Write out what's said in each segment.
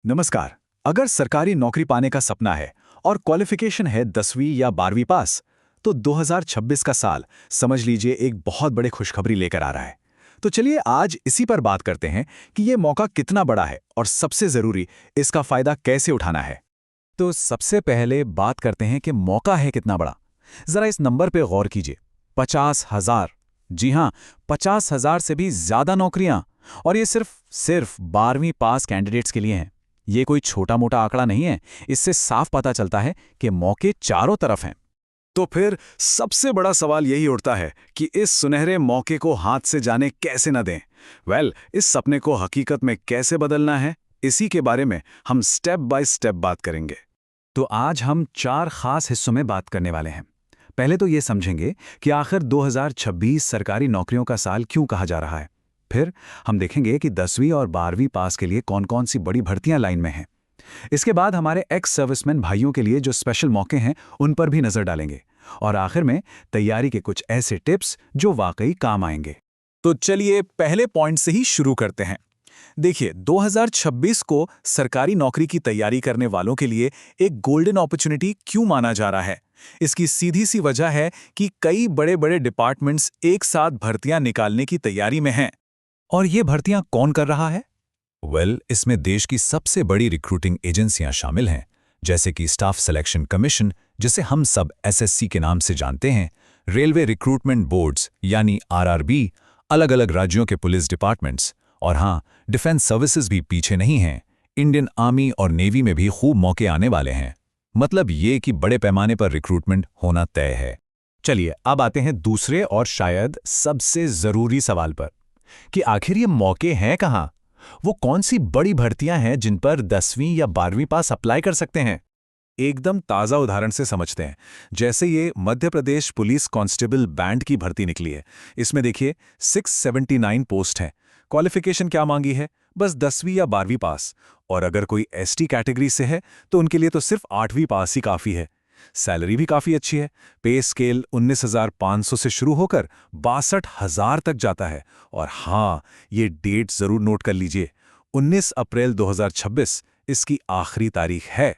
नमस्कार। अगर सरकारी नौकरी पाने का सपना है और क्वालिफिकेशन है 10वीं या 12वीं पास, तो 2026 का साल समझ लीजिए एक बहुत बड़े खुशखबरी लेकर आ रहा है। तो चलिए आज इसी पर बात करते हैं कि ये मौका कितना बड़ा है और सबसे जरूरी इसका फायदा कैसे उठाना है। तो सबसे पहले बात करते हैं कि मौका है कितना बड़ा। जरा इस नंबर पे गौर कीजिए, 50,000। जी हाँ, 50,000 से भी ज्यादा नौकरियां, और ये सिर्फ 12वीं पास कैंडिडेट्स के लिए हैं। ये कोई छोटा मोटा आंकड़ा नहीं है। इससे साफ पता चलता है कि मौके चारों तरफ हैं। तो फिर सबसे बड़ा सवाल यही उठता है कि इस सुनहरे मौके को हाथ से जाने कैसे न दें। इस सपने को हकीकत में कैसे बदलना है, इसी के बारे में हम स्टेप बाय स्टेप बात करेंगे। तो आज हम 4 खास हिस्सों में बात करने वाले हैं। पहले तो ये समझेंगे कि आखिर 2026 सरकारी नौकरियों का साल क्यों कहा जा रहा है। फिर हम देखेंगे कि 10वीं और 12वीं पास के लिए कौन कौन सी बड़ी भर्तियां लाइन में हैं। इसके बाद हमारे एक्स सर्विसमैन भाइयों के लिए जो स्पेशल मौके हैं उन पर भी नजर डालेंगे। और आखिर में तैयारी के कुछ ऐसे टिप्स जो वाकई काम आएंगे। तो चलिए पहले पॉइंट से ही शुरू करते हैं। देखिए, 2026 को सरकारी नौकरी की तैयारी करने वालों के लिए एक गोल्डन अपॉर्चुनिटी क्यों माना जा रहा है। इसकी सीधी सी वजह है कि कई बड़े बड़े डिपार्टमेंट्स एक साथ भर्तियां निकालने की तैयारी में हैं। और ये भर्तियां कौन कर रहा है? इसमें देश की सबसे बड़ी रिक्रूटिंग एजेंसियां शामिल हैं, जैसे कि स्टाफ सिलेक्शन कमीशन, जिसे हम सब एसएससी के नाम से जानते हैं, रेलवे रिक्रूटमेंट बोर्ड्स यानी आरआरबी, अलग अलग राज्यों के पुलिस डिपार्टमेंट्स, और हाँ, डिफेंस सर्विसेज भी पीछे नहीं हैं। इंडियन आर्मी और नेवी में भी खूब मौके आने वाले हैं। मतलब ये कि बड़े पैमाने पर रिक्रूटमेंट होना तय है। चलिए अब आते हैं दूसरे और शायद सबसे जरूरी सवाल पर, कि आखिर ये मौके हैं कहां? वो कौन सी बड़ी भर्तियां हैं जिन पर 10वीं या 12वीं पास अप्लाई कर सकते हैं? एकदम ताजा उदाहरण से समझते हैं। जैसे ये Madhya Pradesh police constable band की भर्ती निकली है। इसमें देखिए 679 पोस्ट हैं। क्वालिफिकेशन क्या मांगी है? बस 10वीं या 12वीं पास। और अगर कोई एसटी कैटेगरी से है तो उनके लिए तो सिर्फ 8वीं पास ही काफी है। सैलरी भी काफी अच्छी है। पे स्केल 19,500 से शुरू होकर 62,000 तक जाता है। और हाँ, ये डेट जरूर नोट कर लीजिए, 19 अप्रैल 2026 इसकी आखिरी तारीख है।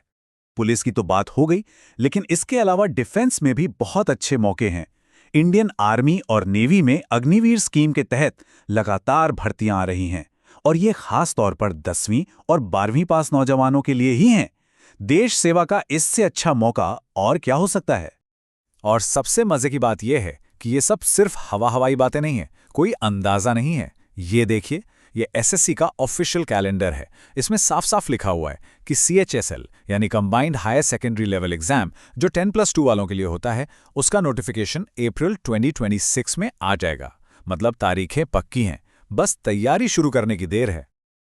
पुलिस की तो बात हो गई, लेकिन इसके अलावा डिफेंस में भी बहुत अच्छे मौके हैं। इंडियन आर्मी और नेवी में अग्निवीर स्कीम के तहत लगातार भर्तियां आ रही हैं, और ये खास तौर पर 10वीं और 12वीं पास नौजवानों के लिए ही हैं। देश सेवा का इससे अच्छा मौका और क्या हो सकता है? और सबसे मजे की बात यह है कि ये सब सिर्फ हवाई बातें नहीं है, कोई अंदाजा नहीं है। ये देखिए, ये एसएससी का ऑफिशियल कैलेंडर है। इसमें साफ साफ लिखा हुआ है कि सीएचएसएल यानी combined higher secondary level exam, जो 10+2 वालों के लिए होता है, उसका नोटिफिकेशन अप्रैल 2026 में आ जाएगा। मतलब तारीखें पक्की हैं, बस तैयारी शुरू करने की देर है।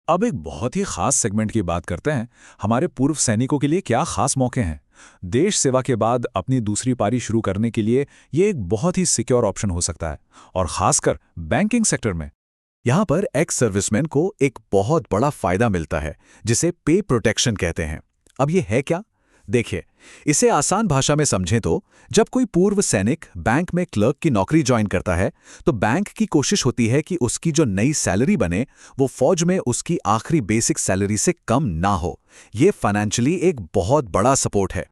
अब एक बहुत ही खास सेगमेंट की बात करते हैं। हमारे पूर्व सैनिकों के लिए क्या खास मौके हैं? देश सेवा के बाद अपनी दूसरी पारी शुरू करने के लिए ये एक बहुत ही सिक्योर ऑप्शन हो सकता है, और खासकर बैंकिंग सेक्टर में। यहां पर एक्स सर्विसमैन को एक बहुत बड़ा फायदा मिलता है, जिसे पे प्रोटेक्शन कहते हैं। अब ये है क्या? देखिए, इसे आसान भाषा में समझें तो जब कोई पूर्व सैनिक बैंक में क्लर्क की नौकरी ज्वाइन करता है, तो बैंक की कोशिश होती है कि उसकी जो नई सैलरी बने वो फौज में उसकी आखिरी बेसिक सैलरी से कम ना हो। ये फाइनेंशियली एक बहुत बड़ा सपोर्ट है।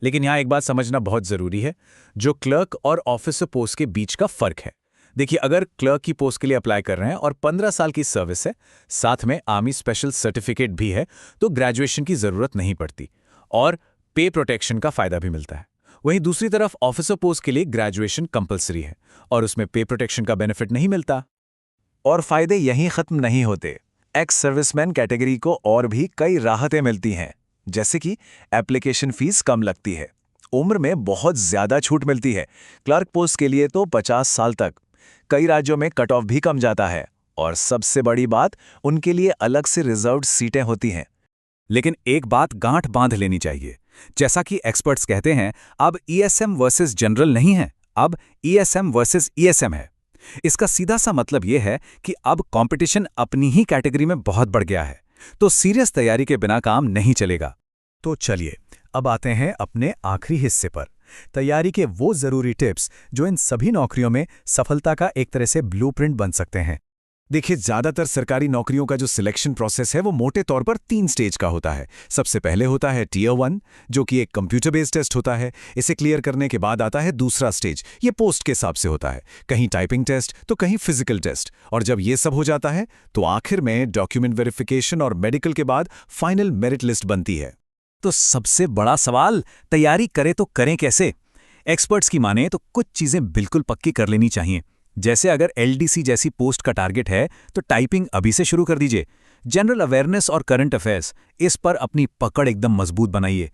लेकिन यहां एक बात समझना बहुत जरूरी है, जो क्लर्क और ऑफिसर पोस्ट के बीच का फर्क है। देखिए, अगर क्लर्क की पोस्ट के लिए अप्लाई कर रहे हैं और 15 साल की सर्विस है, साथ में आर्मी स्पेशल सर्टिफिकेट भी है, तो ग्रेजुएशन की जरूरत नहीं पड़ती और पे प्रोटेक्शन का फायदा भी मिलता है। वहीं दूसरी तरफ ऑफिसर पोस्ट के लिए ग्रेजुएशन कंपलसरी है और उसमें पे प्रोटेक्शन का बेनिफिट नहीं मिलता। और फायदे यहीं खत्म नहीं होते। एक्स सर्विसमैन कैटेगरी को और भी कई राहतें मिलती हैं, जैसे कि एप्लीकेशन फीस कम लगती है, उम्र में बहुत ज्यादा छूट मिलती है, क्लर्क पोस्ट के लिए तो 50 साल तक, कई राज्यों में कट ऑफ भी कम जाता है, और सबसे बड़ी बात, उनके लिए अलग से रिजर्व्ड सीटें होती हैं। लेकिन एक बात गांठ बांध लेनी चाहिए, जैसा कि एक्सपर्ट्स कहते हैं, अब ईएसएम वर्सेस जनरल नहीं है, अब ईएसएम वर्सेस ईएसएम है। इसका सीधा सा मतलब यह है कि अब कंपटीशन अपनी ही कैटेगरी में बहुत बढ़ गया है, तो सीरियस तैयारी के बिना काम नहीं चलेगा। तो चलिए अब आते हैं अपने आखिरी हिस्से पर, तैयारी के वो जरूरी टिप्स जो इन सभी नौकरियों में सफलता का एक तरह से ब्लूप्रिंट बन सकते हैं। देखिए, ज्यादातर सरकारी नौकरियों का जो सिलेक्शन प्रोसेस है वो मोटे तौर पर 3 स्टेज का होता है। सबसे पहले होता है टियर 1, जो कि एक कंप्यूटर बेस्ड टेस्ट होता है। इसे क्लियर करने के बाद आता है दूसरा स्टेज। ये पोस्ट के हिसाब से होता है, कहीं टाइपिंग टेस्ट तो कहीं फिजिकल टेस्ट। और जब ये सब हो जाता है तो आखिर में डॉक्यूमेंट वेरिफिकेशन और मेडिकल के बाद फाइनल मेरिट लिस्ट बनती है। तो सबसे बड़ा सवाल, तैयारी करें तो करें कैसे? एक्सपर्ट्स की माने तो कुछ चीजें बिल्कुल पक्की कर लेनी चाहिए। जैसे अगर एलडीसी जैसी पोस्ट का टारगेट है तो टाइपिंग अभी से शुरू कर दीजिए। जनरल अवेयरनेस और करंट अफेयर्स, इस पर अपनी पकड़ एकदम मजबूत बनाइए।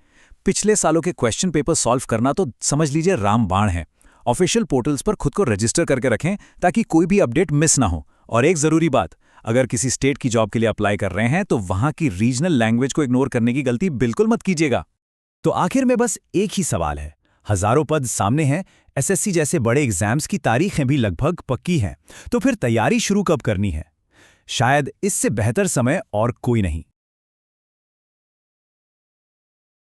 पिछले सालों के क्वेश्चन पेपर सॉल्व करना तो समझ लीजिए रामबाण है। ऑफिशियल पोर्टल्स पर खुद को रजिस्टर करके रखें ताकि कोई भी अपडेट मिस ना हो। और एक जरूरी बात, अगर किसी स्टेट की जॉब के लिए अप्लाई कर रहे हैं तो वहां की रीजनल लैंग्वेज को इग्नोर करने की गलती बिल्कुल मत कीजिएगा। तो आखिर में बस एक ही सवाल है, हजारों पद सामने हैं, एसएससी जैसे बड़े एग्जाम्स की तारीखें भी लगभग पक्की हैं, तो फिर तैयारी शुरू कब करनी है? शायद इससे बेहतर समय और कोई नहीं।